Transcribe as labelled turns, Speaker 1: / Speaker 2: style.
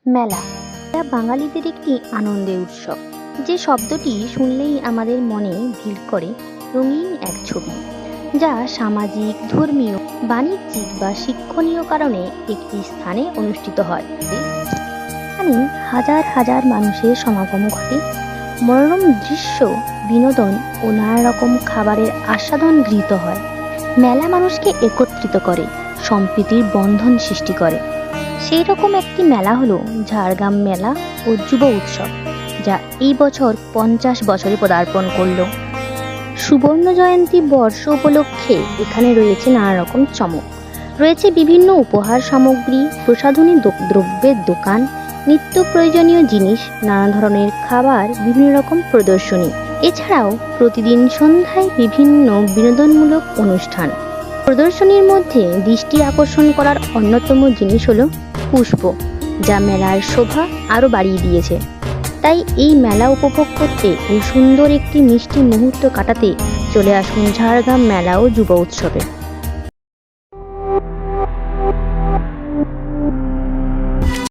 Speaker 1: মেলা এটা বাঙালিদের একটি আনন্দের উৎসব, যে শব্দটি শুনলেই আমাদের মনে ভিড় করে রঙিন এক ছবি, যা সামাজিক, ধর্মীয়, বাণিজ্যিক বা শিক্ষণীয় কারণে একটি স্থানে অনুষ্ঠিত হয়। এখানে হাজার হাজার মানুষের সমাগম ঘটে, মনোরম দৃশ্য, বিনোদন ও নানা রকম খাবারের আস্বাদন গৃহীত হয়। মেলা মানুষকে একত্রিত করে, সম্প্রীতির বন্ধন সৃষ্টি করে। সেই রকম একটি মেলা হলো ঝাড়গ্রাম মেলা ও যুব উৎসব, যা এই বছর 50 বছরে পদার্পণ করলো। সুবর্ণ জয়ন্তী বর্ষ উপলক্ষে এখানে রয়েছে নানা রকম চমক। রয়েছে বিভিন্ন উপহার সামগ্রী, প্রসাধনী দ্রব্যের দোকান, নিত্য প্রয়োজনীয় জিনিস, নানা ধরনের খাবার, বিভিন্ন রকম প্রদর্শনী। এছাড়াও প্রতিদিন সন্ধ্যায় বিভিন্ন বিনোদনমূলক অনুষ্ঠান। প্রদর্শনীর মধ্যে দৃষ্টি আকর্ষণ করার অন্যতম জিনিস হলো পুষ্প, যা মেলার শোভা আরও বাড়িয়ে দিয়েছে। তাই এই মেলা উপভোগ করতে ও সুন্দর একটি মিষ্টি মুহূর্ত কাটাতে চলে আসুন ঝাড়গ্রাম মেলা ও যুব উৎসবে।